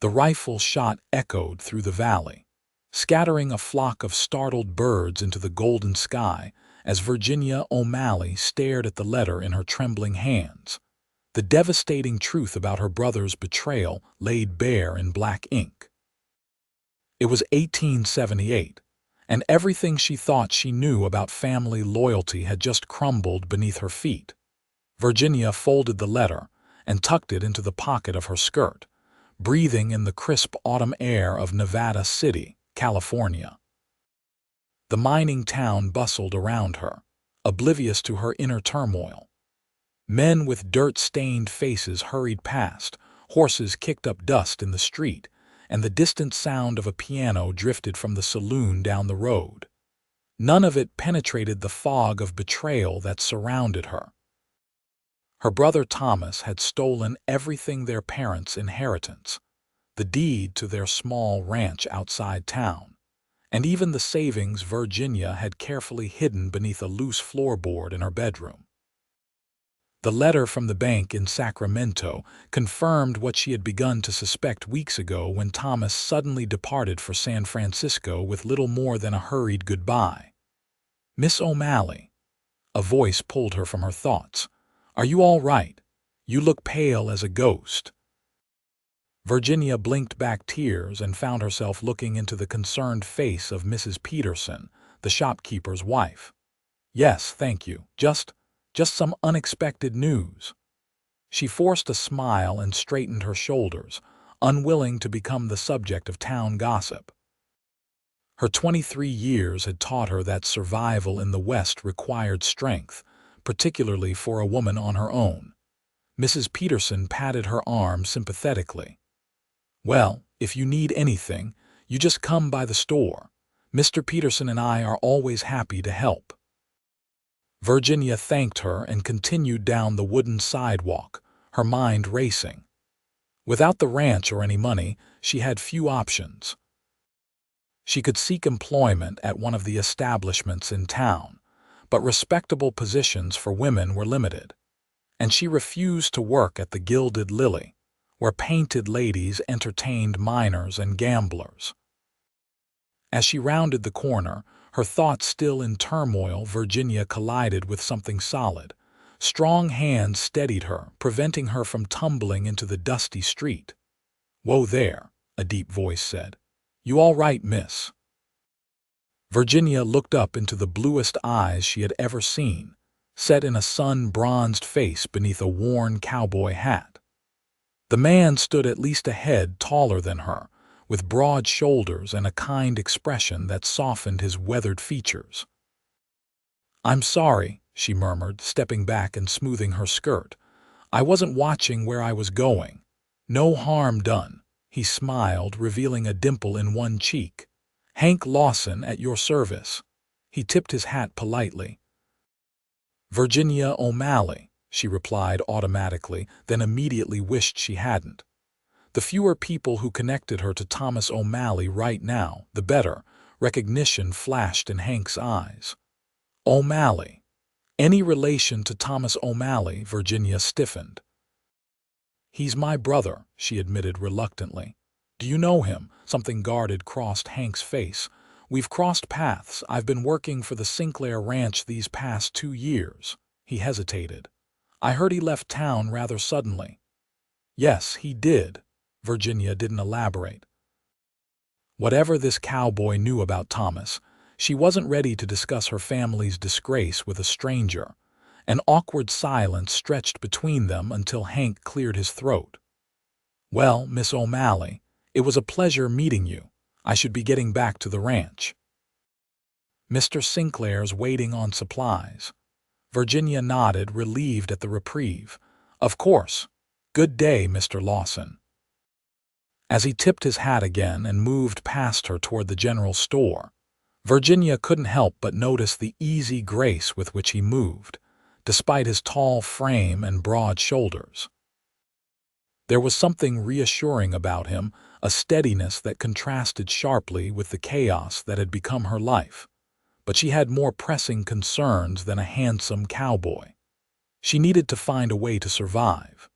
The rifle shot echoed through the valley, scattering a flock of startled birds into the golden sky as Virginia O'Malley stared at the letter in her trembling hands. The devastating truth about her brother's betrayal laid bare in black ink. It was 1878, and everything she thought she knew about family loyalty had just crumbled beneath her feet. Virginia folded the letter and tucked it into the pocket of her skirt, breathing in the crisp autumn air of Nevada City, California. The mining town bustled around her, oblivious to her inner turmoil. Men with dirt-stained faces hurried past, horses kicked up dust in the street, and the distant sound of a piano drifted from the saloon down the road. None of it penetrated the fog of betrayal that surrounded her. Her brother Thomas had stolen everything their parents' inheritance, the deed to their small ranch outside town, and even the savings Virginia had carefully hidden beneath a loose floorboard in her bedroom. The letter from the bank in Sacramento confirmed what she had begun to suspect weeks ago when Thomas suddenly departed for San Francisco with little more than a hurried goodbye. "Miss O'Malley," a voice pulled her from her thoughts. "Are you all right? You look pale as a ghost." Virginia blinked back tears and found herself looking into the concerned face of Mrs. Peterson, the shopkeeper's wife. "Yes, thank you. Just some unexpected news." She forced a smile and straightened her shoulders, unwilling to become the subject of town gossip. Her 23 years had taught her that survival in the West required strength, particularly for a woman on her own. Mrs. Peterson patted her arm sympathetically. "Well, if you need anything, you just come by the store. Mr. Peterson and I are always happy to help." Virginia thanked her and continued down the wooden sidewalk, her mind racing. Without the ranch or any money, she had few options. She could seek employment at one of the establishments in town, but respectable positions for women were limited, and she refused to work at the Gilded Lily, where painted ladies entertained minors and gamblers. As she rounded the corner, her thoughts still in turmoil, Virginia collided with something solid. Strong hands steadied her, preventing her from tumbling into the dusty street. "Whoa there," a deep voice said. "You all right, miss?" Virginia looked up into the bluest eyes she had ever seen, set in a sun-bronzed face beneath a worn cowboy hat. The man stood at least a head taller than her, with broad shoulders and a kind expression that softened his weathered features. "I'm sorry," she murmured, stepping back and smoothing her skirt. "I wasn't watching where I was going. No harm done." He smiled, revealing a dimple in one cheek. "Hank Lawson at your service." He tipped his hat politely. "Virginia O'Malley," she replied automatically, then immediately wished she hadn't. The fewer people who connected her to Thomas O'Malley right now, the better. Recognition flashed in Hank's eyes. "O'Malley? Any relation to Thomas O'Malley?" Virginia stiffened. "He's my brother," she admitted reluctantly. "Do you know him?" Something guarded crossed Hank's face. "We've crossed paths. I've been working for the Sinclair Ranch these past 2 years." He hesitated. "I heard he left town rather suddenly." "Yes, he did." Virginia didn't elaborate. Whatever this cowboy knew about Thomas, she wasn't ready to discuss her family's disgrace with a stranger. An awkward silence stretched between them until Hank cleared his throat. "Well, Miss O'Malley, it was a pleasure meeting you. I should be getting back to the ranch. Mr. Sinclair's waiting on supplies." Virginia nodded, relieved at the reprieve. "Of course. Good day, Mr. Lawson." As he tipped his hat again and moved past her toward the general store, Virginia couldn't help but notice the easy grace with which he moved, despite his tall frame and broad shoulders. There was something reassuring about him, a steadiness that contrasted sharply with the chaos that had become her life. But she had more pressing concerns than a handsome cowboy. She needed to find a way to survive.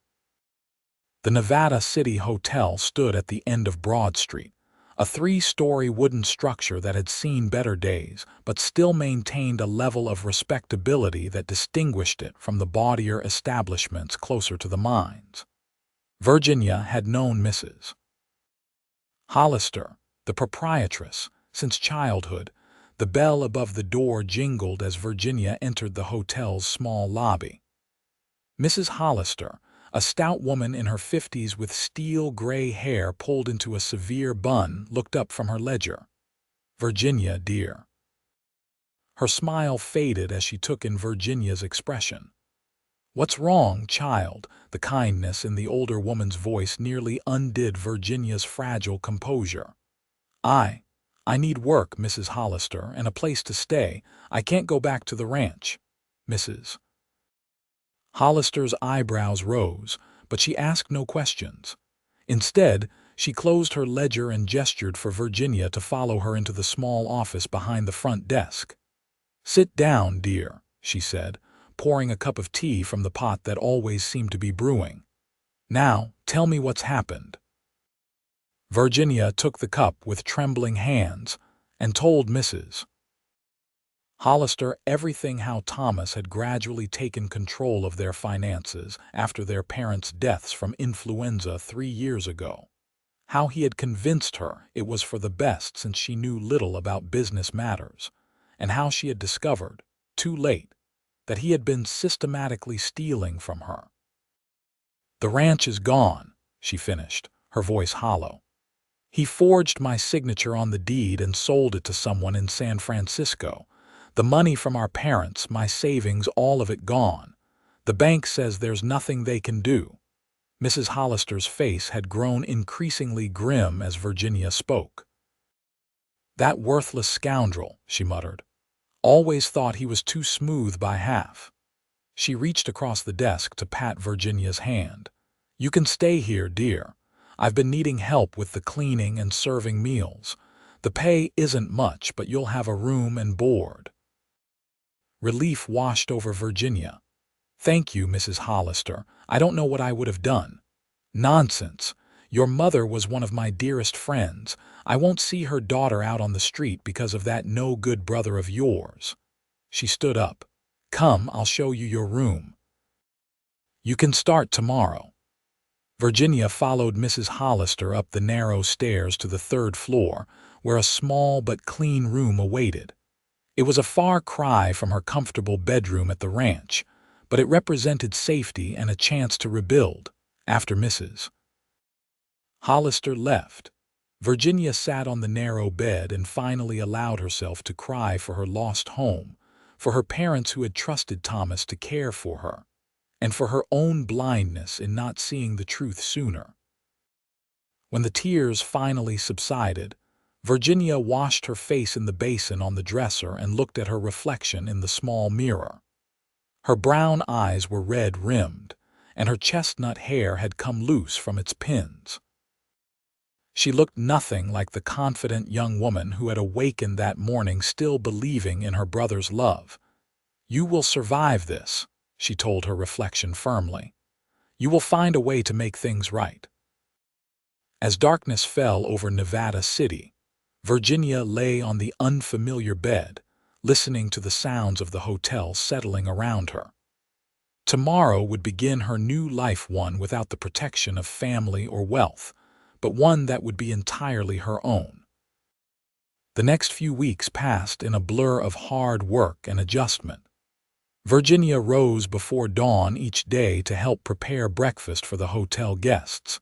The Nevada City Hotel stood at the end of Broad Street, a three-story wooden structure that had seen better days but still maintained a level of respectability that distinguished it from the bawdier establishments closer to the mines. Virginia had known Mrs. Hollister, the proprietress, since childhood. The bell above the door jingled as Virginia entered the hotel's small lobby. Mrs. Hollister, a stout woman in her 50s with steel-gray hair pulled into a severe bun, looked up from her ledger. "Virginia, dear." Her smile faded as she took in Virginia's expression. "What's wrong, child?" The kindness in the older woman's voice nearly undid Virginia's fragile composure. I need work, Mrs. Hollister, and a place to stay. I can't go back to the ranch." Mrs. Hollister's eyebrows rose, but she asked no questions. Instead, she closed her ledger and gestured for Virginia to follow her into the small office behind the front desk. "Sit down, dear," she said, pouring a cup of tea from the pot that always seemed to be brewing. "Now, tell me what's happened." Virginia took the cup with trembling hands and told Mrs. Hollister everything: how Thomas had gradually taken control of their finances after their parents' deaths from influenza 3 years ago, how he had convinced her it was for the best since she knew little about business matters, and how she had discovered, too late, that he had been systematically stealing from her. "The ranch is gone," she finished, her voice hollow. "He forged my signature on the deed and sold it to someone in San Francisco. The money from our parents, my savings, all of it gone. The bank says there's nothing they can do." Mrs. Hollister's face had grown increasingly grim as Virginia spoke. "That worthless scoundrel," she muttered. "Always thought he was too smooth by half." She reached across the desk to pat Virginia's hand. "You can stay here, dear. I've been needing help with the cleaning and serving meals. The pay isn't much, but you'll have a room and board." Relief washed over Virginia. "Thank you, Mrs. Hollister. I don't know what I would have done." "Nonsense. Your mother was one of my dearest friends. I won't see her daughter out on the street because of that no-good brother of yours." She stood up. "Come, I'll show you your room. You can start tomorrow." Virginia followed Mrs. Hollister up the narrow stairs to the 3rd floor, where a small but clean room awaited. It was a far cry from her comfortable bedroom at the ranch, but it represented safety and a chance to rebuild. After Mrs. Hollister left, Virginia sat on the narrow bed and finally allowed herself to cry for her lost home, for her parents who had trusted Thomas to care for her, and for her own blindness in not seeing the truth sooner. When the tears finally subsided, Virginia washed her face in the basin on the dresser and looked at her reflection in the small mirror. Her brown eyes were red-rimmed, and her chestnut hair had come loose from its pins. She looked nothing like the confident young woman who had awakened that morning still believing in her brother's love. "You will survive this," she told her reflection firmly. "You will find a way to make things right." As darkness fell over Nevada City, Virginia lay on the unfamiliar bed, listening to the sounds of the hotel settling around her. Tomorrow would begin her new life, one without the protection of family or wealth, but one that would be entirely her own. The next few weeks passed in a blur of hard work and adjustment. Virginia rose before dawn each day to help prepare breakfast for the hotel guests,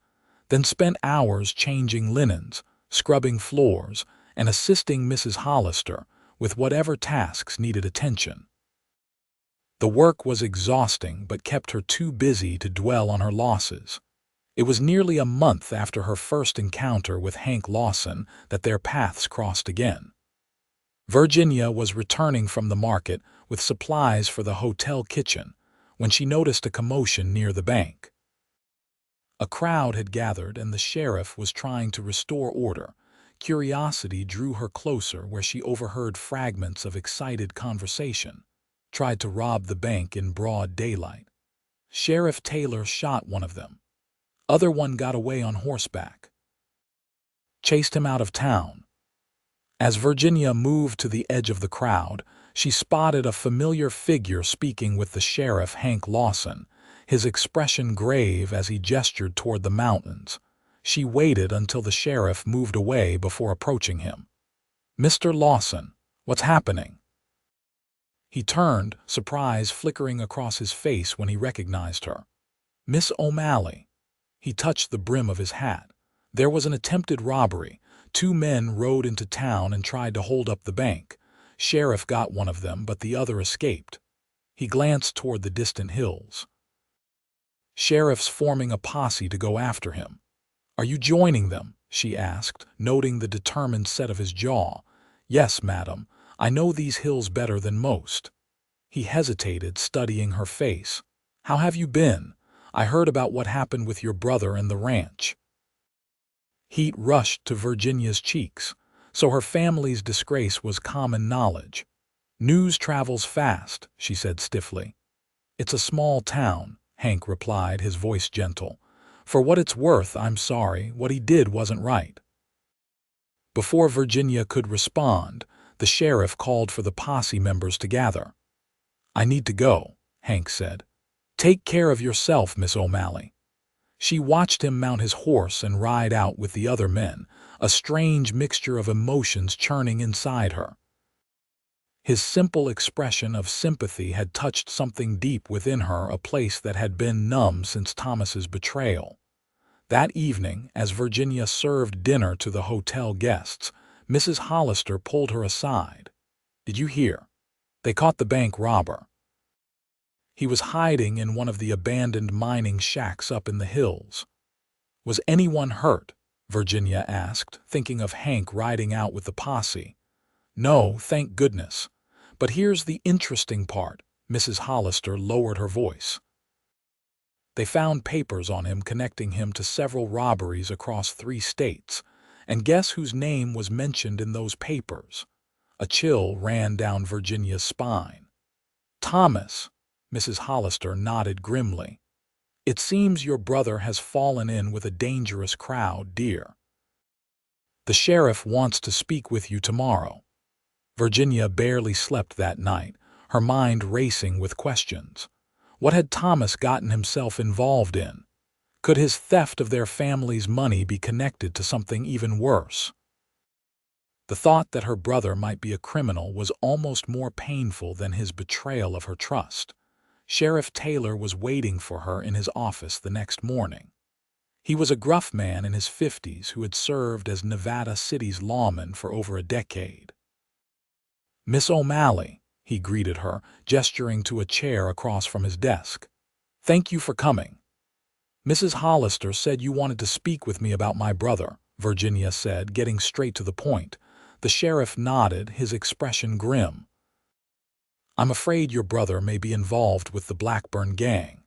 then spent hours changing linens, scrubbing floors, and assisting Mrs. Hollister with whatever tasks needed attention. The work was exhausting but kept her too busy to dwell on her losses. It was nearly a month after her first encounter with Hank Lawson that their paths crossed again. Virginia was returning from the market with supplies for the hotel kitchen when she noticed a commotion near the bank. A crowd had gathered and the sheriff was trying to restore order. Curiosity drew her closer, where she overheard fragments of excited conversation. "Tried to rob the bank in broad daylight. Sheriff Taylor shot one of them." Other one got away on horseback. Chased him out of town. As Virginia moved to the edge of the crowd, she spotted a familiar figure speaking with the sheriff, Hank Lawson, his expression grave as he gestured toward the mountains. She waited until the sheriff moved away before approaching him. "Mr. Lawson, what's happening?" He turned, surprise flickering across his face when he recognized her. "Miss O'Malley." He touched the brim of his hat. "There was an attempted robbery. 2 men rode into town and tried to hold up the bank. Sheriff got one of them, but the other escaped." He glanced toward the distant hills. "Sheriff's forming a posse to go after him." "Are you joining them?" she asked, noting the determined set of his jaw. "Yes, madam. I know these hills better than most." He hesitated, studying her face. "How have you been? I heard about what happened with your brother and the ranch." Heat rushed to Virginia's cheeks, so her family's disgrace was common knowledge. "News travels fast," she said stiffly. "It's a small town," Hank replied, his voice gentle. "For what it's worth, I'm sorry, what he did wasn't right." Before Virginia could respond, the sheriff called for the posse members to gather. "I need to go," Hank said. "Take care of yourself, Miss O'Malley." She watched him mount his horse and ride out with the other men, a strange mixture of emotions churning inside her. His simple expression of sympathy had touched something deep within her, a place that had been numb since Thomas's betrayal. That evening, as Virginia served dinner to the hotel guests, Mrs. Hollister pulled her aside. "Did you hear? They caught the bank robber. He was hiding in one of the abandoned mining shacks up in the hills." "Was anyone hurt?" Virginia asked, thinking of Hank riding out with the posse. "No, thank goodness. But here's the interesting part." Mrs. Hollister lowered her voice. "They found papers on him connecting him to several robberies across 3 states. And guess whose name was mentioned in those papers?" A chill ran down Virginia's spine. "Thomas." Mrs. Hollister nodded grimly. "It seems your brother has fallen in with a dangerous crowd, dear. The sheriff wants to speak with you tomorrow." Virginia barely slept that night, her mind racing with questions. What had Thomas gotten himself involved in? Could his theft of their family's money be connected to something even worse? The thought that her brother might be a criminal was almost more painful than his betrayal of her trust. Sheriff Taylor was waiting for her in his office the next morning. He was a gruff man in his 50s who had served as Nevada City's lawman for over a decade. "Miss O'Malley," he greeted her, gesturing to a chair across from his desk. "Thank you for coming." "Mrs. Hollister said you wanted to speak with me about my brother," Virginia said, getting straight to the point. The sheriff nodded, his expression grim. "I'm afraid your brother may be involved with the Blackburn gang.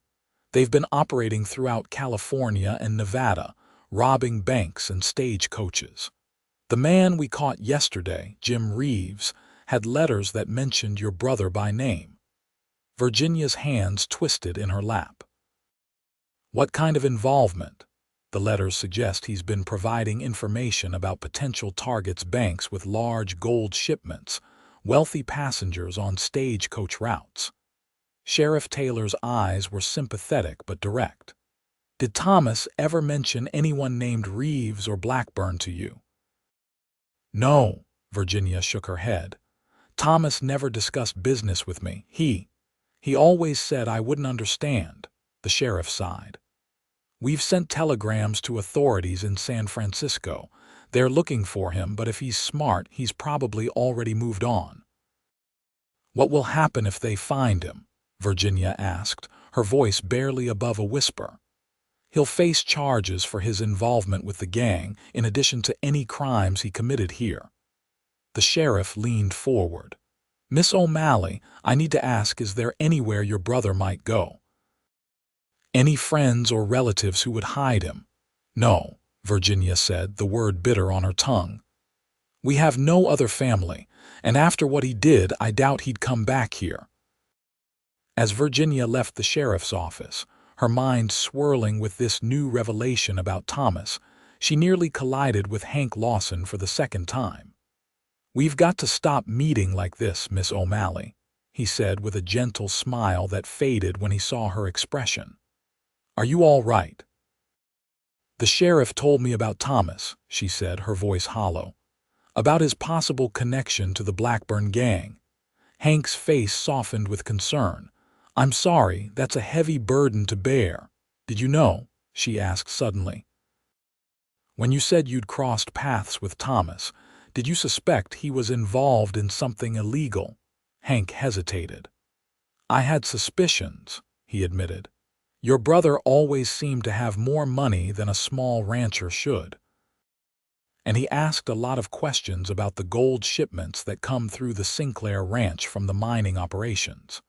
They've been operating throughout California and Nevada, robbing banks and stagecoaches. The man we caught yesterday, Jim Reeves, had letters that mentioned your brother by name." Virginia's hands twisted in her lap. "What kind of involvement?" "The letters suggest he's been providing information about potential targets' banks with large gold shipments, wealthy passengers on stagecoach routes." Sheriff Taylor's eyes were sympathetic but direct. "Did Thomas ever mention anyone named Reeves or Blackburn to you?" "No," Virginia shook her head. "Thomas never discussed business with me. He always said I wouldn't understand." The sheriff sighed. "We've sent telegrams to authorities in San Francisco. They're looking for him, but if he's smart, he's probably already moved on." "What will happen if they find him?" Virginia asked, her voice barely above a whisper. "He'll face charges for his involvement with the gang, in addition to any crimes he committed here." The sheriff leaned forward. "Miss O'Malley, I need to ask, is there anywhere your brother might go? Any friends or relatives who would hide him?" "No," Virginia said, the word bitter on her tongue. "We have no other family, and after what he did, I doubt he'd come back here." As Virginia left the sheriff's office, Her mind swirling with this new revelation about Thomas, she nearly collided with Hank Lawson for the second time. "We've got to stop meeting like this, Miss O'Malley," he said with a gentle smile that faded when he saw her expression. "Are you all right?" "The sheriff told me about Thomas," she said, her voice hollow. "About his possible connection to the Blackburn gang." Hank's face softened with concern. "I'm sorry, that's a heavy burden to bear. Did you know?" she asked suddenly. "When you said you'd crossed paths with Thomas, did you suspect he was involved in something illegal?" Hank hesitated. "I had suspicions," he admitted. "Your brother always seemed to have more money than a small rancher should. And he asked a lot of questions about the gold shipments that come through the Sinclair ranch from the mining operations."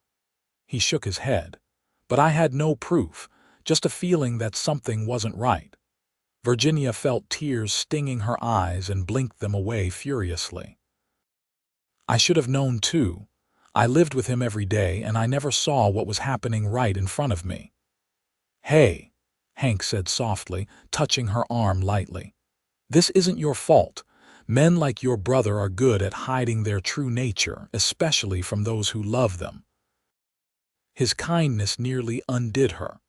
He shook his head. "But I had no proof, just a feeling that something wasn't right." Virginia felt tears stinging her eyes and blinked them away furiously. "I should have known too. I lived with him every day and I never saw what was happening right in front of me." "Hey," Hank said softly, touching her arm lightly. "This isn't your fault. Men like your brother are good at hiding their true nature, especially from those who love them." His kindness nearly undid her.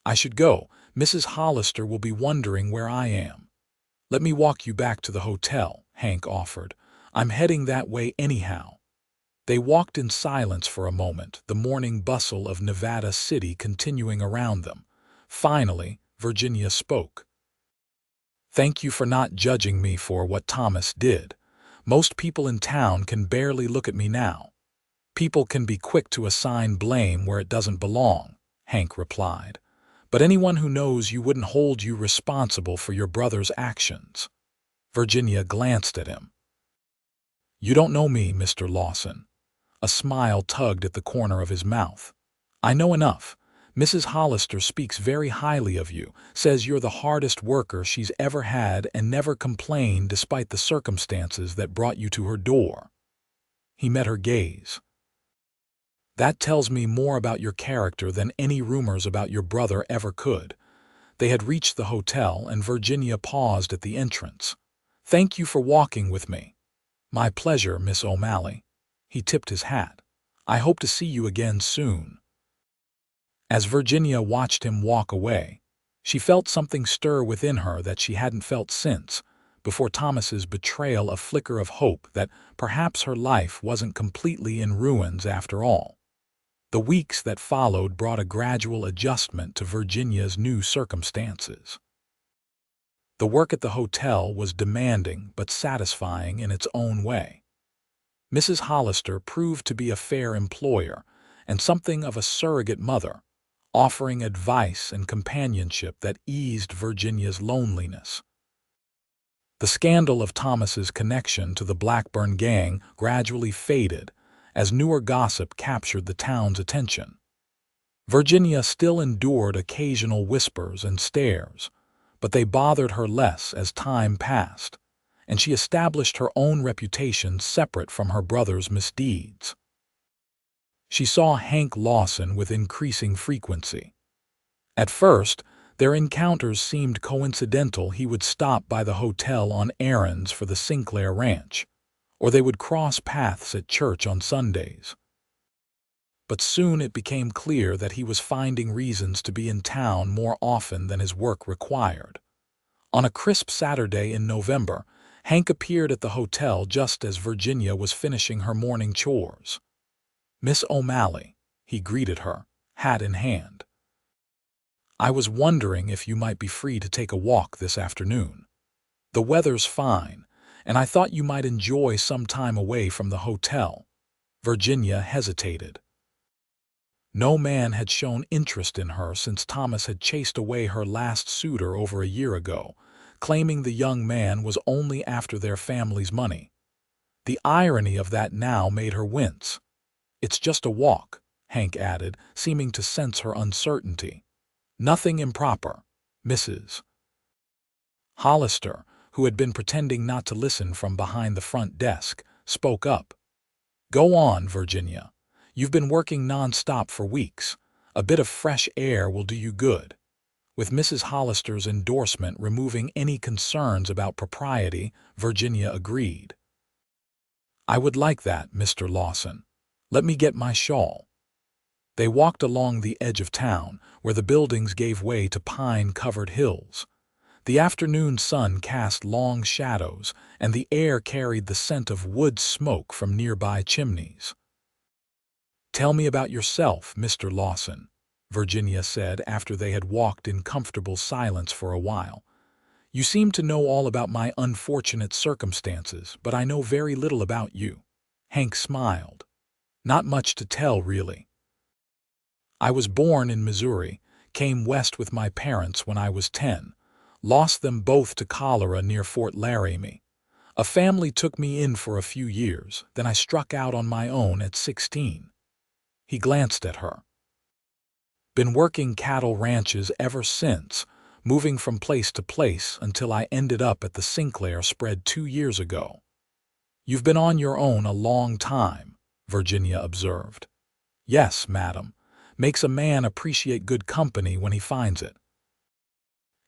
"I should go. Mrs. Hollister will be wondering where I am." "Let me walk you back to the hotel," Hank offered. "I'm heading that way anyhow." They walked in silence for a moment, the morning bustle of Nevada City continuing around them. Finally, Virginia spoke. "Thank you for not judging me for what Thomas did. Most people in town can barely look at me now." "People can be quick to assign blame where it doesn't belong," Hank replied. "But anyone who knows you wouldn't hold you responsible for your brother's actions." Virginia glanced at him. "You don't know me, Mr. Lawson." A smile tugged at the corner of his mouth. "I know enough. Mrs. Hollister speaks very highly of you, says you're the hardest worker she's ever had and never complained despite the circumstances that brought you to her door." He met her gaze. "That tells me more about your character than any rumors about your brother ever could." They had reached the hotel and Virginia paused at the entrance. "Thank you for walking with me." "My pleasure, Miss O'Malley." He tipped his hat. "I hope to see you again soon." As Virginia watched him walk away, she felt something stir within her that she hadn't felt since, before Thomas's betrayal, a flicker of hope that perhaps her life wasn't completely in ruins after all. The weeks that followed brought a gradual adjustment to Virginia's new circumstances. The work at the hotel was demanding but satisfying in its own way. Mrs. Hollister proved to be a fair employer and something of a surrogate mother, offering advice and companionship that eased Virginia's loneliness. The scandal of Thomas's connection to the Blackburn gang gradually faded as newer gossip captured the town's attention. Virginia still endured occasional whispers and stares, but they bothered her less as time passed, and she established her own reputation separate from her brother's misdeeds. She saw Hank Lawson with increasing frequency. At first, their encounters seemed coincidental. He would stop by the hotel on errands for the Sinclair ranch, or they would cross paths at church on Sundays. But soon it became clear that he was finding reasons to be in town more often than his work required. On a crisp Saturday in November, Hank appeared at the hotel just as Virginia was finishing her morning chores. "Miss O'Malley," he greeted her, hat in hand. "I was wondering if you might be free to take a walk this afternoon. The weather's fine, and I thought you might enjoy some time away from the hotel." Virginia hesitated. No man had shown interest in her since Thomas had chased away her last suitor over a year ago, claiming the young man was only after their family's money. The irony of that now made her wince. "It's just a walk," Hank added, seeming to sense her uncertainty. "Nothing improper." Mrs. Hollister, who had been pretending not to listen from behind the front desk, spoke up. "Go on, Virginia. You've been working non-stop for weeks. A bit of fresh air will do you good." With Mrs. Hollister's endorsement removing any concerns about propriety, Virginia agreed. "I would like that, Mr. Lawson. Let me get my shawl." They walked along the edge of town, where the buildings gave way to pine-covered hills. The afternoon sun cast long shadows, and the air carried the scent of wood smoke from nearby chimneys. "Tell me about yourself, Mr. Lawson," Virginia said after they had walked in comfortable silence for a while. "You seem to know all about my unfortunate circumstances, but I know very little about you." Hank smiled. "Not much to tell, really. I was born in Missouri, came west with my parents when I was 10, lost them both to cholera near Fort Laramie. A family took me in for a few years, then I struck out on my own at 16. He glanced at her. "Been working cattle ranches ever since, moving from place to place until I ended up at the Sinclair spread 2 years ago." "You've been on your own a long time," Virginia observed. "Yes, madam. Makes a man appreciate good company when he finds it."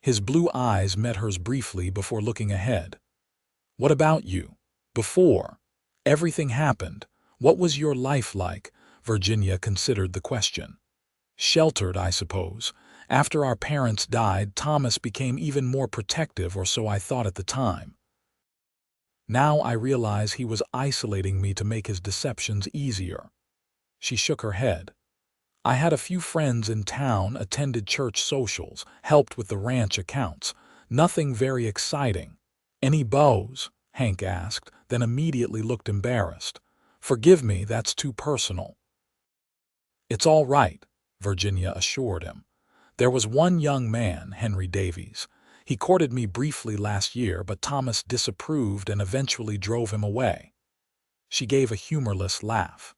His blue eyes met hers briefly before looking ahead. "What about you? Before everything happened, what was your life like?" Virginia considered the question. "Sheltered, I suppose. After our parents died, Thomas became even more protective, or so I thought at the time. Now I realize he was isolating me to make his deceptions easier." She shook her head. "I had a few friends in town, attended church socials, helped with the ranch accounts. Nothing very exciting." "Any beaux?" Hank asked, then immediately looked embarrassed. "Forgive me, that's too personal." "It's all right," Virginia assured him. "There was one young man, Henry Davies. He courted me briefly last year, but Thomas disapproved and eventually drove him away." She gave a humorless laugh.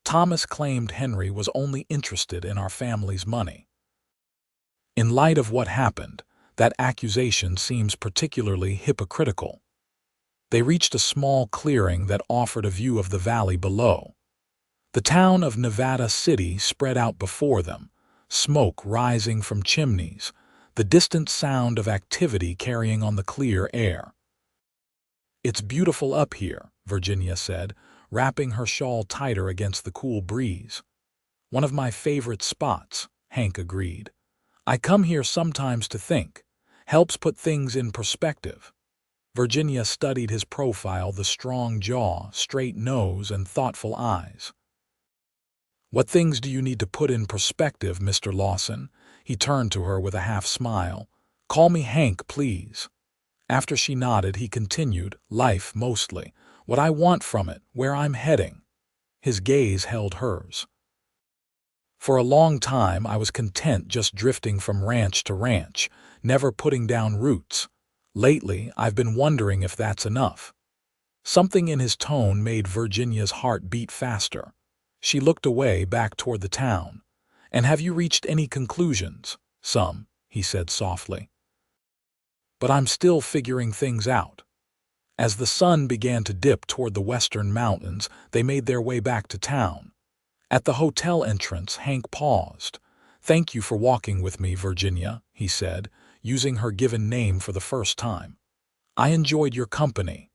"Thomas claimed Henry was only interested in our family's money. In light of what happened, that accusation seems particularly hypocritical." They reached a small clearing that offered a view of the valley below. The town of Nevada City spread out before them, smoke rising from chimneys, the distant sound of activity carrying on the clear air. "It's beautiful up here," Virginia said, wrapping her shawl tighter against the cool breeze. "One of my favorite spots," Hank agreed. "I come here sometimes to think. Helps put things in perspective." Virginia studied his profile, the strong jaw, straight nose, and thoughtful eyes. "What things do you need to put in perspective, Mr. Lawson?" He turned to her with a half smile. "Call me Hank, please." After she nodded, he continued, "Life, mostly. What I want from it, where I'm heading." His gaze held hers. "For a long time I was content just drifting from ranch to ranch, never putting down roots. Lately I've been wondering if that's enough." Something in his tone made Virginia's heart beat faster. She looked away, back toward the town. "And have you reached any conclusions?" "Some," he said softly. "But I'm still figuring things out." As the sun began to dip toward the western mountains, they made their way back to town. At the hotel entrance, Hank paused. "Thank you for walking with me, Virginia," he said, using her given name for the first time. "I enjoyed your company."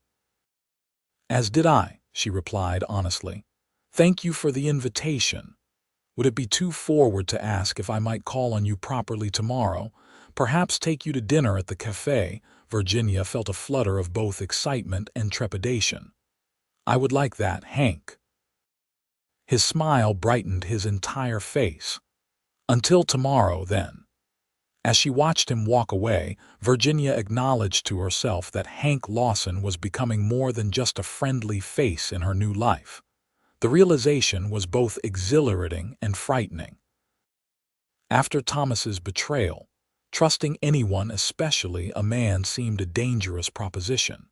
"As did I," she replied honestly. "Thank you for the invitation. Would it be too forward to ask if I might call on you properly tomorrow? Perhaps take you to dinner at the cafe?" Virginia felt a flutter of both excitement and trepidation. "I would like that, Hank." His smile brightened his entire face. "Until tomorrow, then." As she watched him walk away, Virginia acknowledged to herself that Hank Lawson was becoming more than just a friendly face in her new life. The realization was both exhilarating and frightening. After Thomas's betrayal, trusting anyone, especially a man, seemed a dangerous proposition.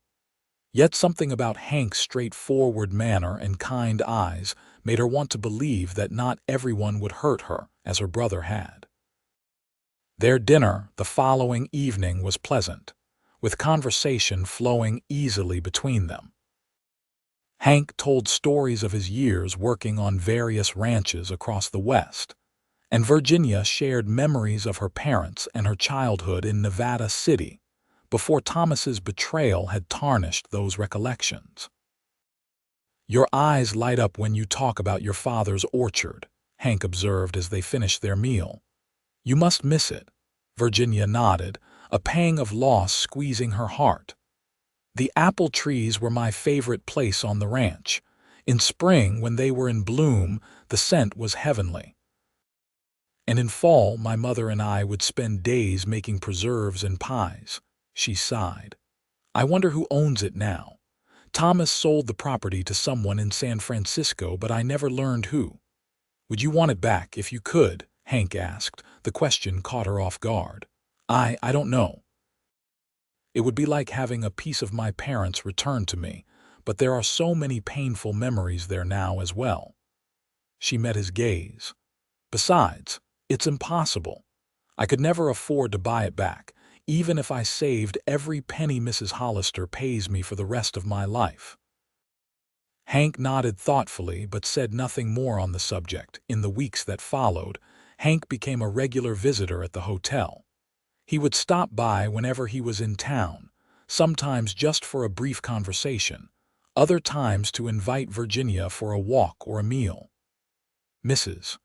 Yet something about Hank's straightforward manner and kind eyes made her want to believe that not everyone would hurt her as her brother had. Their dinner the following evening was pleasant, with conversation flowing easily between them. Hank told stories of his years working on various ranches across the West, and Virginia shared memories of her parents and her childhood in Nevada City before Thomas's betrayal had tarnished those recollections. "Your eyes light up when you talk about your father's orchard," Hank observed as they finished their meal. "You must miss it." Virginia nodded, a pang of loss squeezing her heart. "The apple trees were my favorite place on the ranch. In spring, when they were in bloom, the scent was heavenly. And in fall, my mother and I would spend days making preserves and pies." She sighed. "I wonder who owns it now. Thomas sold the property to someone in San Francisco, but I never learned who." "Would you want it back if you could?" Hank asked. The question caught her off guard. I don't know. It would be like having a piece of my parents returned to me, but there are so many painful memories there now as well." She met his gaze. "Besides, it's impossible. I could never afford to buy it back, even if I saved every penny Mrs. Hollister pays me for the rest of my life." Hank nodded thoughtfully but said nothing more on the subject. In the weeks that followed, Hank became a regular visitor at the hotel. He would stop by whenever he was in town, sometimes just for a brief conversation, other times to invite Virginia for a walk or a meal. Mrs.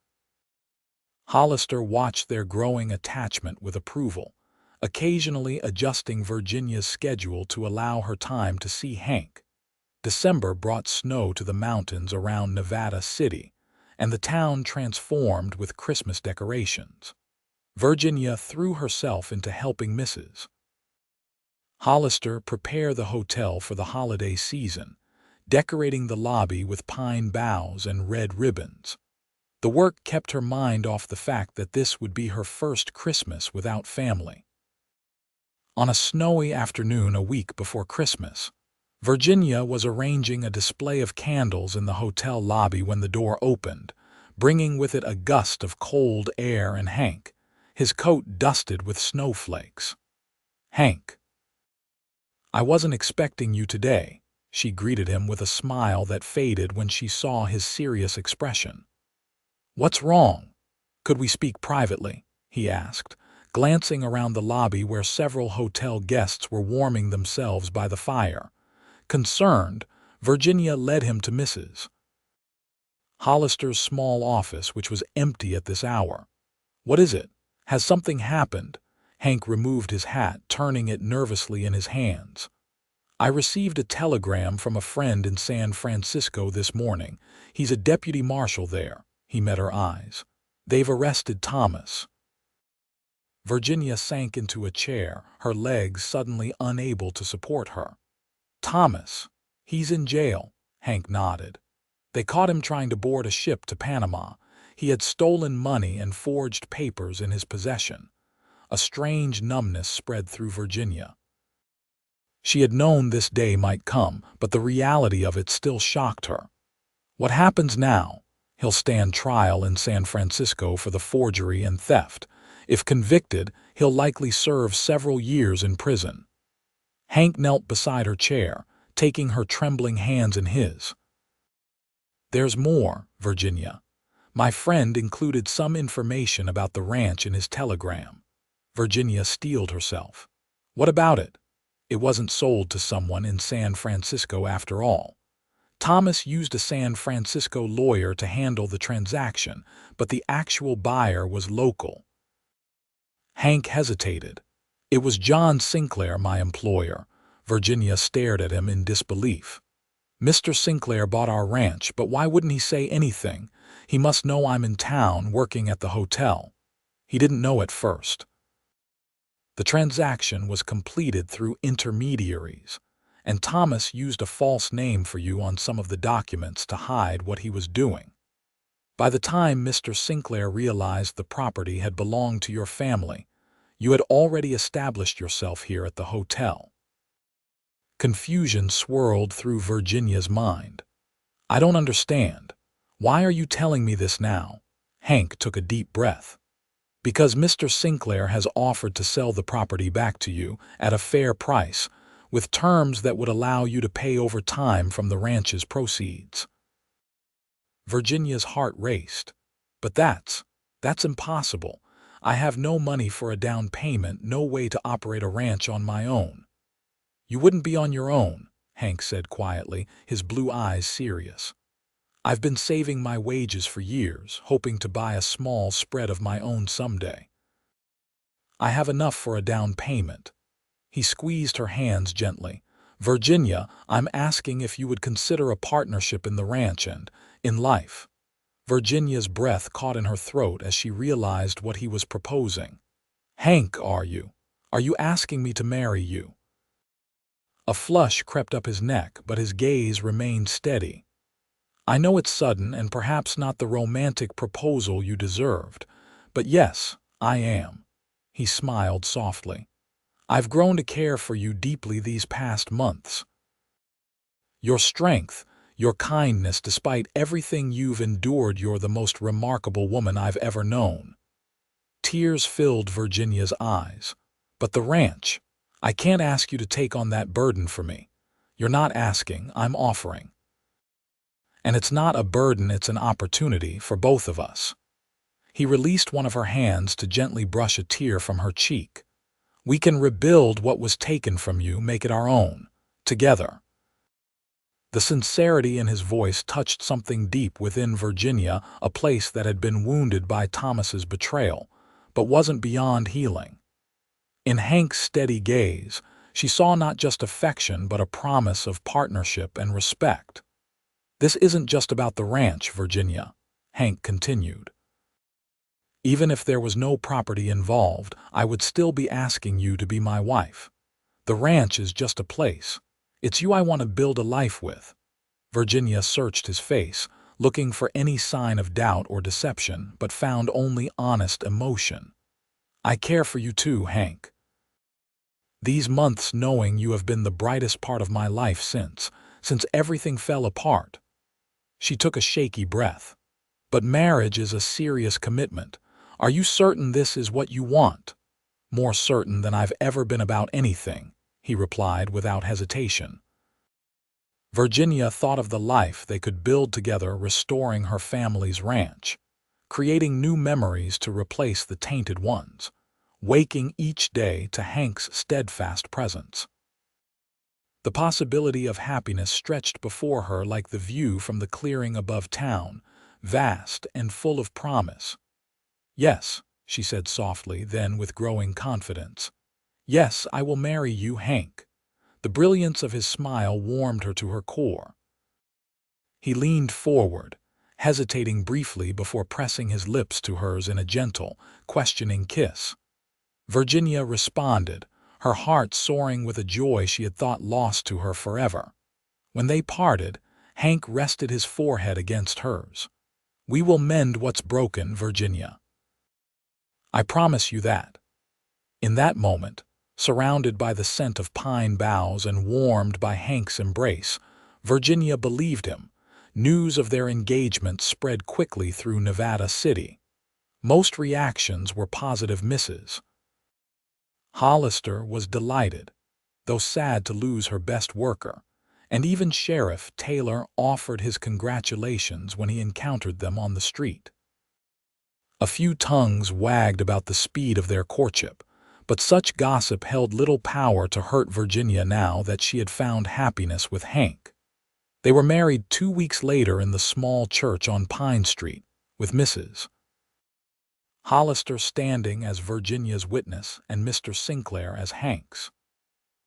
Hollister watched their growing attachment with approval, occasionally adjusting Virginia's schedule to allow her time to see Hank. December brought snow to the mountains around Nevada City, and the town transformed with Christmas decorations. Virginia threw herself into helping Mrs. Hollister prepare the hotel for the holiday season, decorating the lobby with pine boughs and red ribbons. The work kept her mind off the fact that this would be her first Christmas without family. On a snowy afternoon a week before Christmas, Virginia was arranging a display of candles in the hotel lobby when the door opened, bringing with it a gust of cold air and Hank, his coat dusted with snowflakes. "Hank, I wasn't expecting you today," she greeted him with a smile that faded when she saw his serious expression. "What's wrong? Could we speak privately?" he asked, glancing around the lobby where several hotel guests were warming themselves by the fire. Concerned, Virginia led him to Mrs. Hollister's small office, which was empty at this hour. "What is it? Has something happened?" Hank removed his hat, turning it nervously in his hands. "I received a telegram from a friend in San Francisco this morning. He's a deputy marshal there." He met her eyes. "They've arrested Thomas." Virginia sank into a chair, her legs suddenly unable to support her. "Thomas? He's in jail," Hank nodded. "They caught him trying to board a ship to Panama. He had stolen money and forged papers in his possession." A strange numbness spread through Virginia. She had known this day might come, but the reality of it still shocked her. What happens now? He'll stand trial in San Francisco for the forgery and theft. If convicted, he'll likely serve several years in prison. Hank knelt beside her chair, taking her trembling hands in his. "There's more, Virginia. My friend included some information about the ranch in his telegram." Virginia steeled herself. "What about it? It wasn't sold to someone in San Francisco after all. Thomas used a San Francisco lawyer to handle the transaction, but the actual buyer was local." Hank hesitated. "It was John Sinclair, my employer." Virginia stared at him in disbelief. "Mr. Sinclair bought our ranch, but why wouldn't he say anything? He must know I'm in town working at the hotel." "He didn't know at first. The transaction was completed through intermediaries, and Thomas used a false name for you on some of the documents to hide what he was doing. By the time Mr. Sinclair realized the property had belonged to your family, you had already established yourself here at the hotel." Confusion swirled through Virginia's mind. "I don't understand. Why are you telling me this now?" Hank took a deep breath. "Because Mr. Sinclair has offered to sell the property back to you at a fair price, with terms that would allow you to pay over time from the ranch's proceeds." Virginia's heart raced. "But that's That's impossible. I have no money for a down payment, no way to operate a ranch on my own. You wouldn't be on your own, Hank said quietly, his blue eyes serious. I've been saving my wages for years, hoping to buy a small spread of my own someday. I have enough for a down payment. He squeezed her hands gently. Virginia, I'm asking if you would consider a partnership in the ranch and in life. Virginia's breath caught in her throat as she realized what he was proposing. Hank, are you? Are you asking me to marry you? A flush crept up his neck, but his gaze remained steady. I know it's sudden and perhaps not the romantic proposal you deserved, but yes, I am. He smiled softly. I've grown to care for you deeply these past months. Your strength, your kindness, despite everything you've endured, you're the most remarkable woman I've ever known. Tears filled Virginia's eyes. But the ranch, I can't ask you to take on that burden for me. You're not asking, I'm offering. And it's not a burden, it's an opportunity for both of us. He released one of her hands to gently brush a tear from her cheek. We can rebuild what was taken from you, make it our own, together. The sincerity in his voice touched something deep within Virginia, a place that had been wounded by Thomas's betrayal, but wasn't beyond healing. In Hank's steady gaze, she saw not just affection but a promise of partnership and respect. This isn't just about the ranch, Virginia, Hank continued. Even if there was no property involved, I would still be asking you to be my wife. The ranch is just a place. It's you I want to build a life with. Virginia searched his face, looking for any sign of doubt or deception, but found only honest emotion. I care for you too, Hank. These months knowing you have been the brightest part of my life since everything fell apart. She took a shaky breath. But marriage is a serious commitment. Are you certain this is what you want? More certain than I've ever been about anything, he replied without hesitation. Virginia thought of the life they could build together, restoring her family's ranch, creating new memories to replace the tainted ones, waking each day to Hank's steadfast presence. The possibility of happiness stretched before her like the view from the clearing above town, vast and full of promise. Yes, she said softly, then with growing confidence. Yes, I will marry you, Hank. The brilliance of his smile warmed her to her core. He leaned forward, hesitating briefly before pressing his lips to hers in a gentle, questioning kiss. Virginia responded, her heart soaring with a joy she had thought lost to her forever. When they parted, Hank rested his forehead against hers. We will mend what's broken, Virginia. I promise you that. In that moment, surrounded by the scent of pine boughs and warmed by Hank's embrace, Virginia believed him. News of their engagement spread quickly through Nevada City. Most reactions were positive misses. Hollister was delighted, though sad to lose her best worker, and even Sheriff Taylor offered his congratulations when he encountered them on the street. A few tongues wagged about the speed of their courtship, but such gossip held little power to hurt Virginia now that she had found happiness with Hank. They were married 2 weeks later in the small church on Pine Street, with Mrs. Hollister standing as Virginia's witness and Mr. Sinclair as Hank's.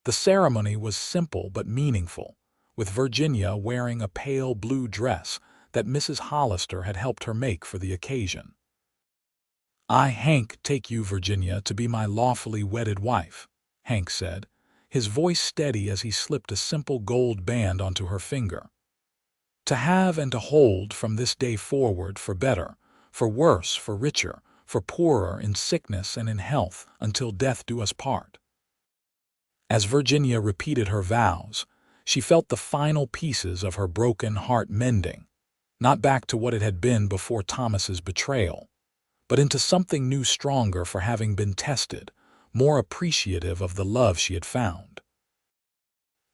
The ceremony was simple but meaningful, with Virginia wearing a pale blue dress that Mrs. Hollister had helped her make for the occasion. I, Hank, take you, Virginia, to be my lawfully wedded wife, Hank said, his voice steady as he slipped a simple gold band onto her finger. To have and to hold from this day forward, for better, for worse, for richer, for poorer, in sickness and in health, until death do us part. As Virginia repeated her vows, she felt the final pieces of her broken heart mending, not back to what it had been before Thomas's betrayal, but into something new, stronger for having been tested, more appreciative of the love she had found.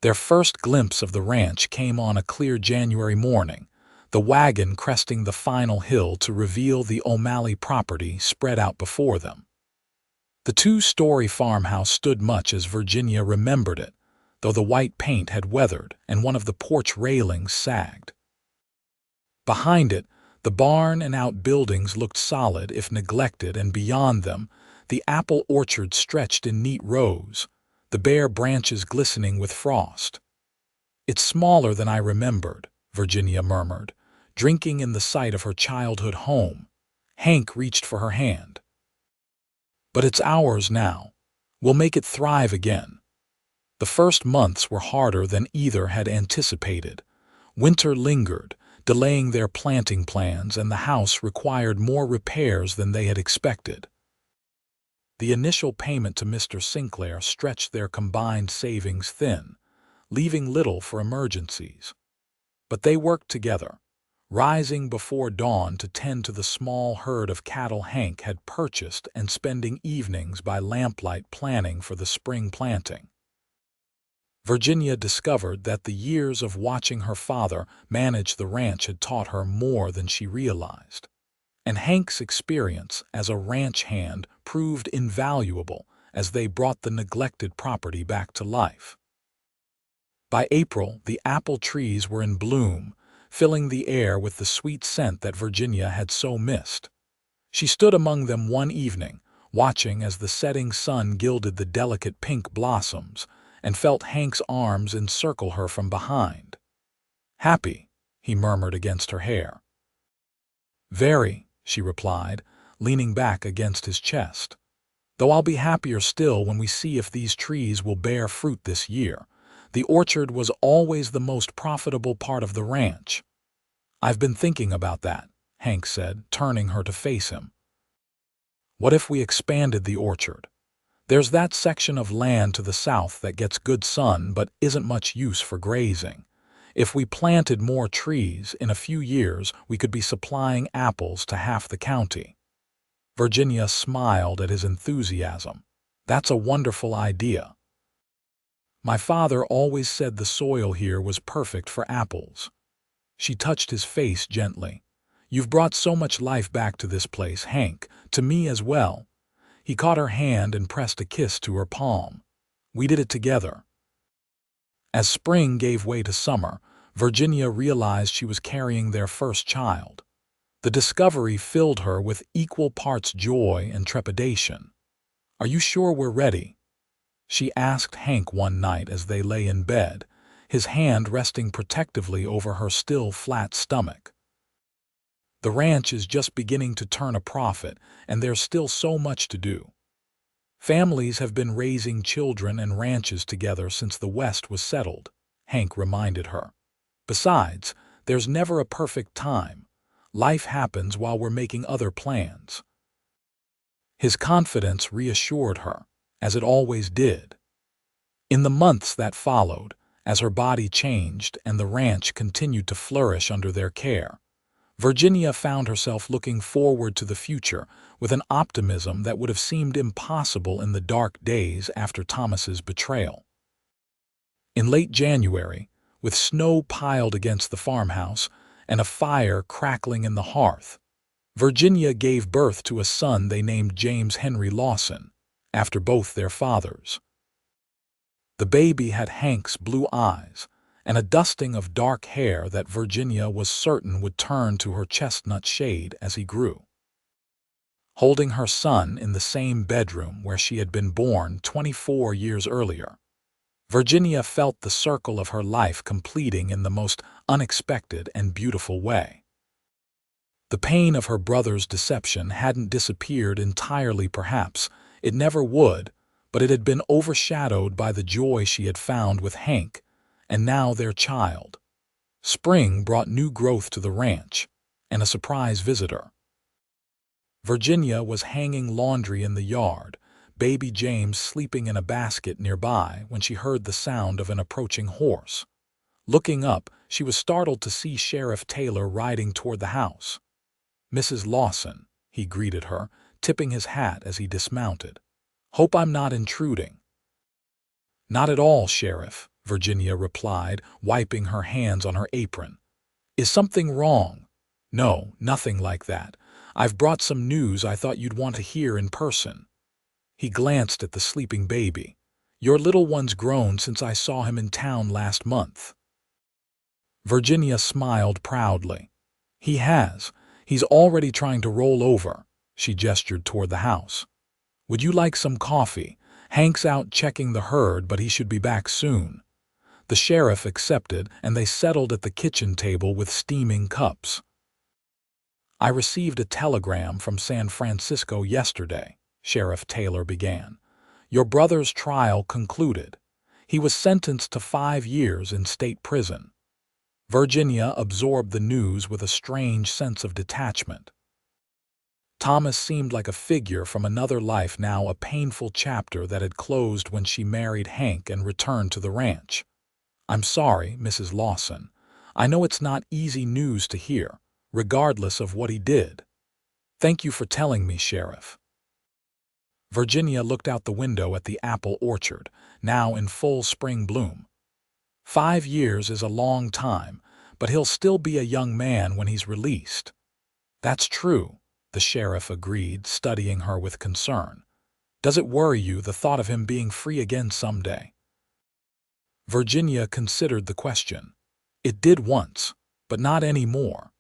Their first glimpse of the ranch came on a clear January morning, the wagon cresting the final hill to reveal the O'Malley property spread out before them. The two-story farmhouse stood much as Virginia remembered it, though the white paint had weathered and one of the porch railings sagged. Behind it, the barn and outbuildings looked solid if neglected, and beyond them, the apple orchard stretched in neat rows, the bare branches glistening with frost. "It's smaller than I remembered," Virginia murmured, drinking in the sight of her childhood home. Hank reached for her hand. "But it's ours now. We'll make it thrive again." The first months were harder than either had anticipated. Winter lingered, delaying their planting plans, and the house required more repairs than they had expected. The initial payment to Mr. Sinclair stretched their combined savings thin, leaving little for emergencies. But they worked together, rising before dawn to tend to the small herd of cattle Hank had purchased and spending evenings by lamplight planning for the spring planting. Virginia discovered that the years of watching her father manage the ranch had taught her more than she realized, and Hank's experience as a ranch hand proved invaluable as they brought the neglected property back to life. By April, the apple trees were in bloom, filling the air with the sweet scent that Virginia had so missed. She stood among them one evening, watching as the setting sun gilded the delicate pink blossoms, and felt Hank's arms encircle her from behind. "Happy," he murmured against her hair. "Very," she replied, leaning back against his chest. "Though I'll be happier still when we see if these trees will bear fruit this year. The orchard was always the most profitable part of the ranch." "I've been thinking about that," Hank said, turning her to face him. "What if we expanded the orchard? There's that section of land to the south that gets good sun but isn't much use for grazing. If we planted more trees, in a few years we could be supplying apples to half the county." Virginia smiled at his enthusiasm. "That's a wonderful idea. My father always said the soil here was perfect for apples." She touched his face gently. "You've brought so much life back to this place, Hank, to me as well." He caught her hand and pressed a kiss to her palm. "We did it together." As spring gave way to summer, Virginia realized she was carrying their first child. The discovery filled her with equal parts joy and trepidation. "Are you sure we're ready?" she asked Hank one night as they lay in bed, his hand resting protectively over her still flat stomach. "The ranch is just beginning to turn a profit, and there's still so much to do. Families have been raising children and ranches together since the West was settled," Hank reminded her. "Besides, there's never a perfect time. Life happens while we're making other plans." His confidence reassured her, as it always did. In the months that followed, as her body changed and the ranch continued to flourish under their care, Virginia found herself looking forward to the future with an optimism that would have seemed impossible in the dark days after Thomas's betrayal. In late January, with snow piled against the farmhouse and a fire crackling in the hearth, Virginia gave birth to a son they named James Henry Lawson, after both their fathers. The baby had Hank's blue eyes and a dusting of dark hair that Virginia was certain would turn to her chestnut shade as he grew. Holding her son in the same bedroom where she had been born 24 years earlier, Virginia felt the circle of her life completing in the most unexpected and beautiful way. The pain of her brother's deception hadn't disappeared entirely, perhaps. It never would, but it had been overshadowed by the joy she had found with Hank, and now their child. Spring brought new growth to the ranch, and a surprise visitor. Virginia was hanging laundry in the yard, baby James sleeping in a basket nearby, when she heard the sound of an approaching horse. Looking up, she was startled to see Sheriff Taylor riding toward the house. "Mrs. Lawson," he greeted her, tipping his hat as he dismounted. "Hope I'm not intruding." "Not at all, Sheriff," Virginia replied, wiping her hands on her apron. "Is something wrong?" "No, nothing like that. I've brought some news I thought you'd want to hear in person." He glanced at the sleeping baby. "Your little one's grown since I saw him in town last month." Virginia smiled proudly. "He has. He's already trying to roll over." She gestured toward the house. "Would you like some coffee? Hank's out checking the herd, but he should be back soon." The sheriff accepted, and they settled at the kitchen table with steaming cups. "I received a telegram from San Francisco yesterday," Sheriff Taylor began. "Your brother's trial concluded. He was sentenced to 5 years in state prison." Virginia absorbed the news with a strange sense of detachment. Thomas seemed like a figure from another life, now a painful chapter that had closed when she married Hank and returned to the ranch. "I'm sorry, Mrs. Lawson. I know it's not easy news to hear, regardless of what he did." "Thank you for telling me, Sheriff." Virginia looked out the window at the apple orchard, now in full spring bloom. 5 years is a long time, but he'll still be a young man when he's released. "That's true," the sheriff agreed, studying her with concern. "Does it worry you, the thought of him being free again someday?" Virginia considered the question. It did once, but not anymore.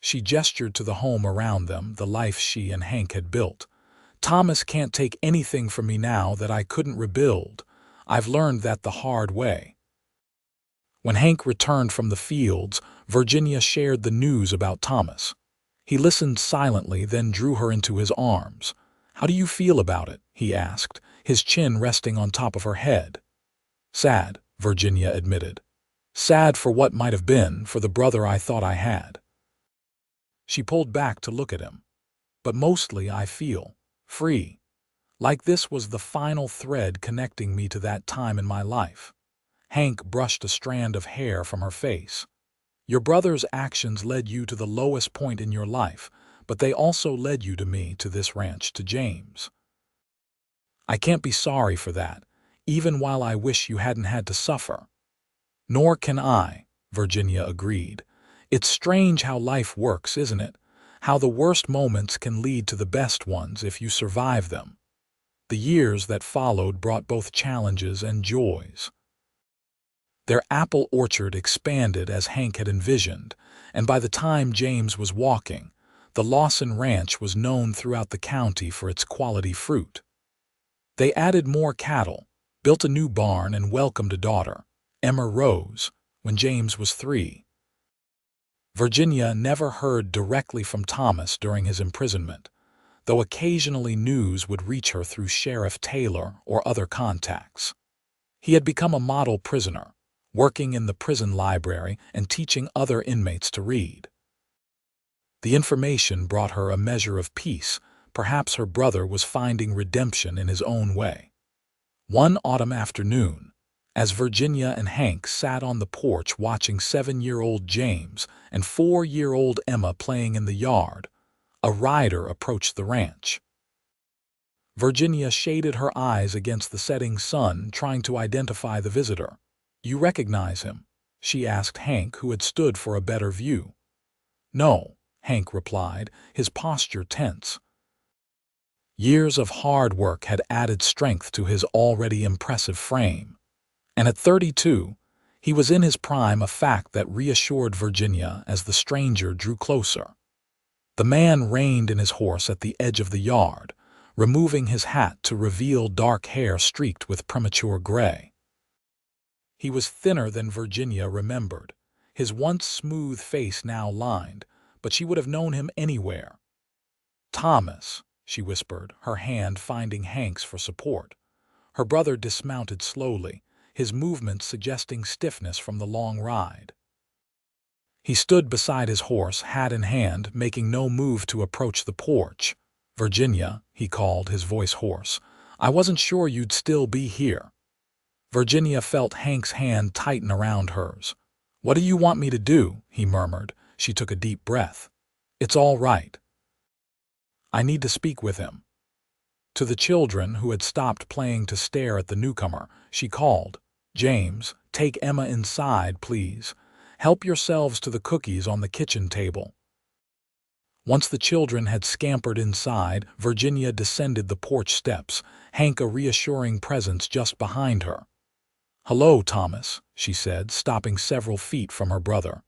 She gestured to the home around them, the life she and Hank had built. "Thomas can't take anything from me now that I couldn't rebuild. I've learned that the hard way." When Hank returned from the fields, Virginia shared the news about Thomas. He listened silently, then drew her into his arms. "How do you feel about it?" he asked, his chin resting on top of her head. "Sad," Virginia admitted. "Sad for what might have been, for the brother I thought I had." She pulled back to look at him. "But mostly I feel free. Like this was the final thread connecting me to that time in my life." Hank brushed a strand of hair from her face. "Your brother's actions led you to the lowest point in your life, but they also led you to me, to this ranch, to James. I can't be sorry for that, even while I wish you hadn't had to suffer." "Nor can I," Virginia agreed. "It's strange how life works, isn't it? How the worst moments can lead to the best ones if you survive them." The years that followed brought both challenges and joys. Their apple orchard expanded as Hank had envisioned, and by the time James was walking, the Lawson Ranch was known throughout the county for its quality fruit. They added more cattle, built a new barn, and welcomed a daughter, Emma Rose, when James was 3. Virginia never heard directly from Thomas during his imprisonment, though occasionally news would reach her through Sheriff Taylor or other contacts. He had become a model prisoner, working in the prison library and teaching other inmates to read. The information brought her a measure of peace. Perhaps her brother was finding redemption in his own way. One autumn afternoon, as Virginia and Hank sat on the porch watching 7-year-old James and 4-year-old Emma playing in the yard, a rider approached the ranch. Virginia shaded her eyes against the setting sun, trying to identify the visitor. "You recognize him?" she asked Hank, who had stood for a better view. "No," Hank replied, his posture tense. Years of hard work had added strength to his already impressive frame. And at 32, he was in his prime, a fact that reassured Virginia as the stranger drew closer. The man reined in his horse at the edge of the yard, removing his hat to reveal dark hair streaked with premature gray. He was thinner than Virginia remembered, his once smooth face now lined, but she would have known him anywhere. "Thomas," she whispered, her hand finding Hank's for support. Her brother dismounted slowly, his movements suggesting stiffness from the long ride. He stood beside his horse, hat in hand, making no move to approach the porch. "Virginia," he called, his voice hoarse, "I wasn't sure you'd still be here." Virginia felt Hank's hand tighten around hers. "What do you want me to do?" he murmured. She took a deep breath. "It's all right. I need to speak with him." To the children, who had stopped playing to stare at the newcomer, she called, "James, take Emma inside, please." Help yourselves to the cookies on the kitchen table." Once the children had scampered inside, Virginia descended the porch steps, Hank a reassuring presence just behind her. "Hello, Thomas," she said, stopping several feet from her brother.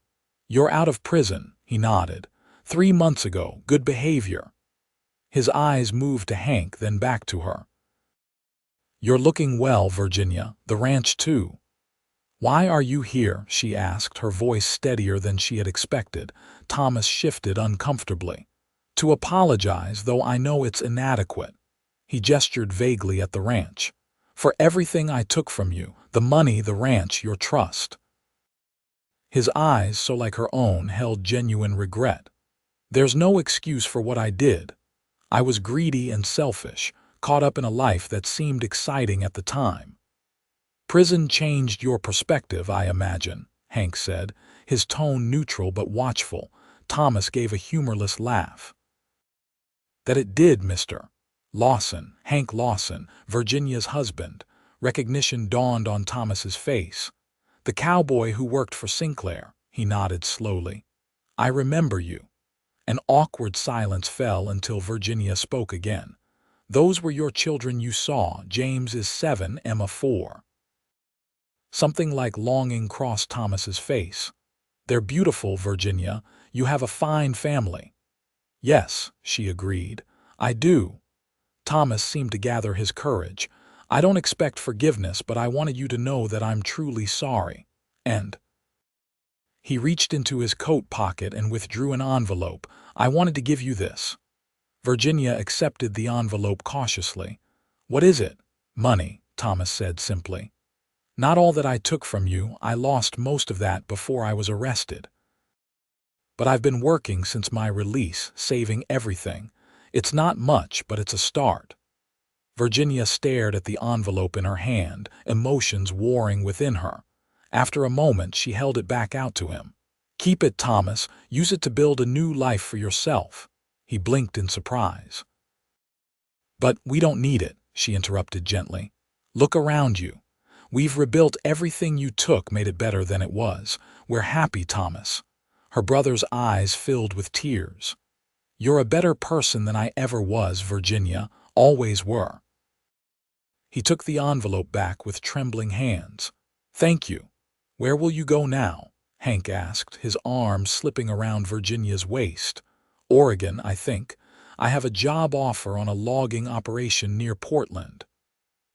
"You're out of prison," he nodded. "3 months ago, good behavior." His eyes moved to Hank, then back to her. "You're looking well, Virginia. The ranch, too." "Why are you here?" she asked, her voice steadier than she had expected. Thomas shifted uncomfortably. "To apologize, though I know it's inadequate." He gestured vaguely at the ranch. "For everything I took from you, the money, the ranch, your trust." His eyes, so like her own, held genuine regret. "There's no excuse for what I did. I was greedy and selfish, caught up in a life that seemed exciting at the time." "Prison changed your perspective, I imagine," Hank said, his tone neutral but watchful. Thomas gave a humorless laugh. "That it did, Mr. Lawson, Hank Lawson, Virginia's husband." Recognition dawned on Thomas's face. "The cowboy who worked for Sinclair," he nodded slowly. "I remember you." An awkward silence fell until Virginia spoke again. "Those were your children you saw. James is 7, Emma 4. Something like longing crossed Thomas's face. "They're beautiful, Virginia. You have a fine family." "Yes," she agreed. "I do." Thomas seemed to gather his courage. "I don't expect forgiveness, but I wanted you to know that I'm truly sorry. And—" He reached into his coat pocket and withdrew an envelope. "I wanted to give you this." Virginia accepted the envelope cautiously. "What is it?" "Money," Thomas said simply. "Not all that I took from you. I lost most of that before I was arrested. But I've been working since my release, saving everything. It's not much, but it's a start." Virginia stared at the envelope in her hand, emotions warring within her. After a moment, she held it back out to him. "Keep it, Thomas. Use it to build a new life for yourself." He blinked in surprise. "But we don't need it," she interrupted gently. "Look around you. We've rebuilt everything you took, made it better than it was. We're happy, Thomas." Her brother's eyes filled with tears. "You're a better person than I ever was, Virginia. Always were." He took the envelope back with trembling hands. "Thank you. Where will you go now?" Hank asked, his arm slipping around Virginia's waist. "Oregon, I think. I have a job offer on a logging operation near Portland."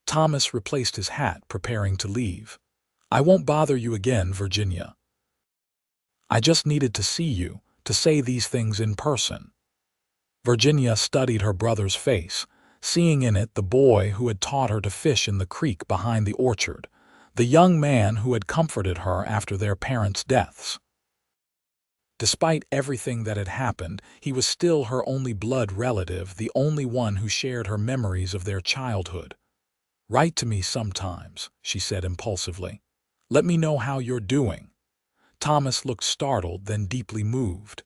Thomas replaced his hat, preparing to leave. "I won't bother you again, Virginia. I just needed to see you, to say these things in person." Virginia studied her brother's face, seeing in it the boy who had taught her to fish in the creek behind the orchard, the young man who had comforted her after their parents' deaths. Despite everything that had happened, he was still her only blood relative, the only one who shared her memories of their childhood. "Write to me sometimes," she said impulsively. "Let me know how you're doing." Thomas looked startled, then deeply moved.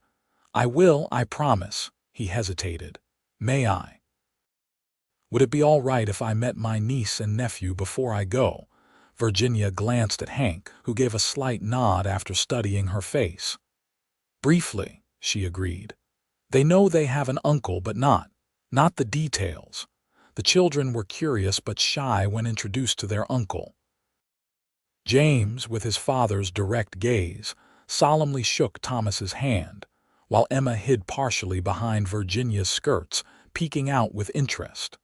"I will, I promise." He hesitated. "May I? Would it be all right if I met my niece and nephew before I go?" Virginia glanced at Hank, who gave a slight nod after studying her face. "Briefly," she agreed. "They know they have an uncle, but not the details." The children were curious but shy when introduced to their uncle. James, with his father's direct gaze, solemnly shook Thomas's hand, while Emma hid partially behind Virginia's skirts, peeking out with interest.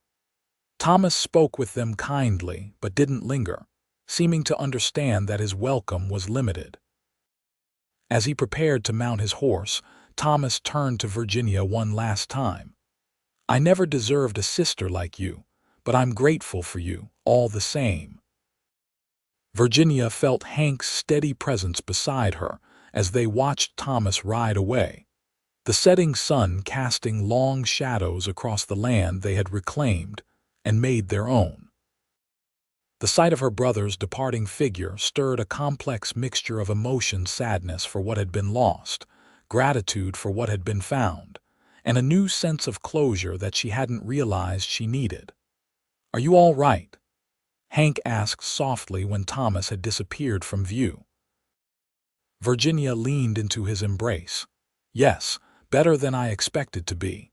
Thomas spoke with them kindly, but didn't linger, seeming to understand that his welcome was limited. As he prepared to mount his horse, Thomas turned to Virginia one last time. "I never deserved a sister like you, but I'm grateful for you, all the same." Virginia felt Hank's steady presence beside her as they watched Thomas ride away, the setting sun casting long shadows across the land they had reclaimed and made their own. The sight of her brother's departing figure stirred a complex mixture of emotion, sadness for what had been lost, gratitude for what had been found, and a new sense of closure that she hadn't realized she needed. "Are you all right?" Hank asked softly when Thomas had disappeared from view. Virginia leaned into his embrace. Yes, better than I expected to be.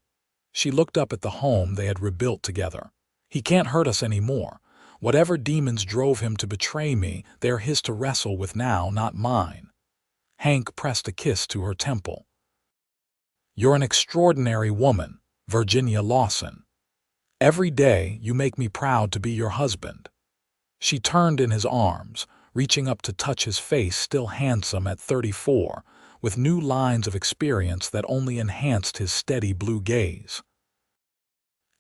She looked up at the home they had rebuilt together. He can't hurt us anymore. Whatever demons drove him to betray me, they're his to wrestle with now, not mine. Hank pressed a kiss to her temple. You're an extraordinary woman, Virginia Lawson. Every day you make me proud to be your husband. She turned in his arms, reaching up to touch his face, still handsome at 34, with new lines of experience that only enhanced his steady blue gaze.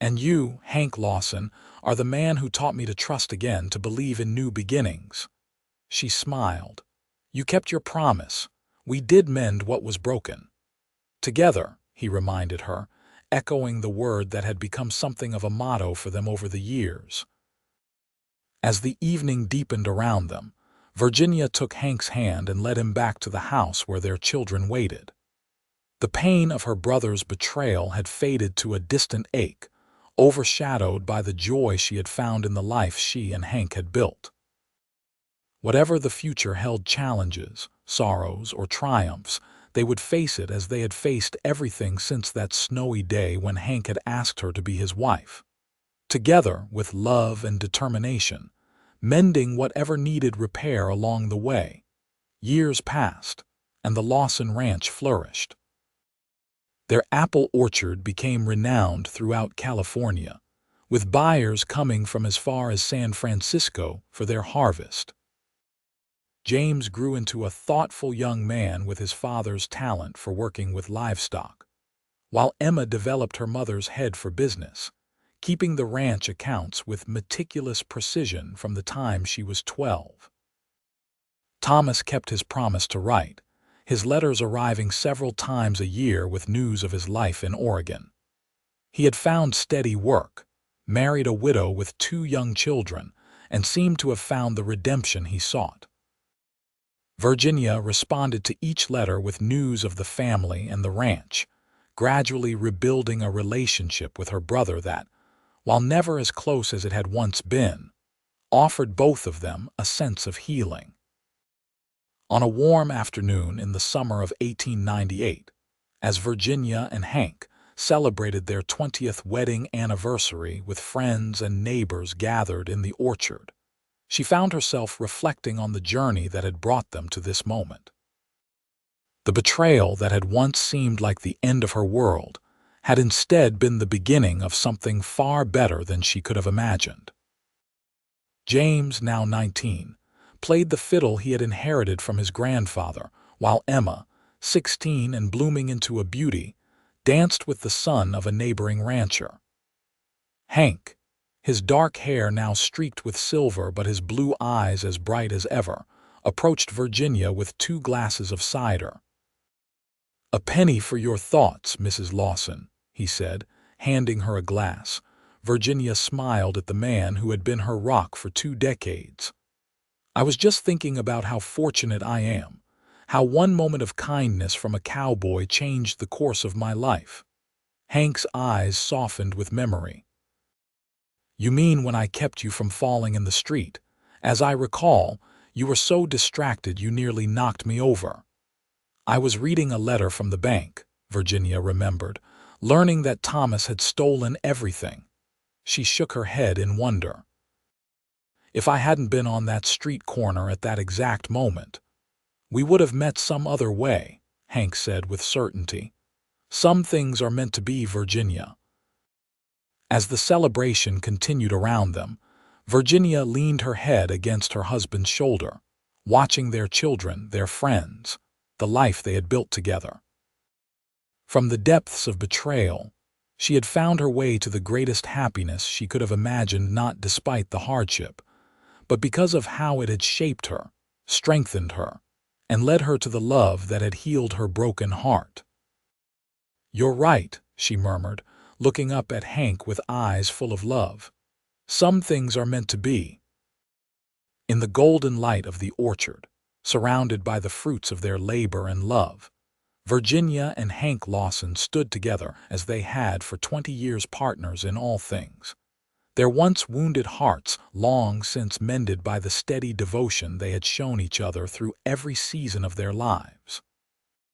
And you, Hank Lawson, are the man who taught me to trust again, to believe in new beginnings. She smiled. You kept your promise. We did mend what was broken. Together, he reminded her, echoing the word that had become something of a motto for them over the years. As the evening deepened around them, Virginia took Hank's hand and led him back to the house where their children waited. The pain of her brother's betrayal had faded to a distant ache, overshadowed by the joy she had found in the life she and Hank had built. Whatever the future held, challenges, sorrows, or triumphs, they would face it as they had faced everything since that snowy day when Hank had asked her to be his wife. Together, with love and determination, mending whatever needed repair along the way. Years passed, and the Lawson Ranch flourished. Their apple orchard became renowned throughout California, with buyers coming from as far as San Francisco for their harvest. James grew into a thoughtful young man with his father's talent for working with livestock, while Emma developed her mother's head for business, keeping the ranch accounts with meticulous precision from the time she was 12. Thomas kept his promise to write, his letters arriving several times a year with news of his life in Oregon. He had found steady work, married a widow with 2 young children, and seemed to have found the redemption he sought. Virginia responded to each letter with news of the family and the ranch, gradually rebuilding a relationship with her brother that, while never as close as it had once been, offered both of them a sense of healing. On a warm afternoon in the summer of 1898, as Virginia and Hank celebrated their 20th wedding anniversary with friends and neighbors gathered in the orchard, she found herself reflecting on the journey that had brought them to this moment. The betrayal that had once seemed like the end of her world had instead been the beginning of something far better than she could have imagined. James, now 19, played the fiddle he had inherited from his grandfather, while Emma, 16 and blooming into a beauty, danced with the son of a neighboring rancher. Hank, his dark hair now streaked with silver but his blue eyes as bright as ever, approached Virginia with 2 glasses of cider. "A penny for your thoughts, Mrs. Lawson," he said, handing her a glass. Virginia smiled at the man who had been her rock for 2 decades. "I was just thinking about how fortunate I am, how one moment of kindness from a cowboy changed the course of my life." Hank's eyes softened with memory. "You mean when I kept you from falling in the street? As I recall, you were so distracted you nearly knocked me over." "I was reading a letter from the bank," Virginia remembered, "learning that Thomas had stolen everything." She shook her head in wonder. "If I hadn't been on that street corner at that exact moment, we would have met some other way," Hank said with certainty. "Some things are meant to be, Virginia." As the celebration continued around them, Virginia leaned her head against her husband's shoulder, watching their children, their friends, the life they had built together. From the depths of betrayal, she had found her way to the greatest happiness she could have imagined, not despite the hardship, but because of how it had shaped her, strengthened her, and led her to the love that had healed her broken heart. "You're right," she murmured, looking up at Hank with eyes full of love. "Some things are meant to be." In the golden light of the orchard, surrounded by the fruits of their labor and love, Virginia and Hank Lawson stood together as they had for 20 years, partners in all things. their once wounded hearts long since mended by the steady devotion they had shown each other through every season of their lives.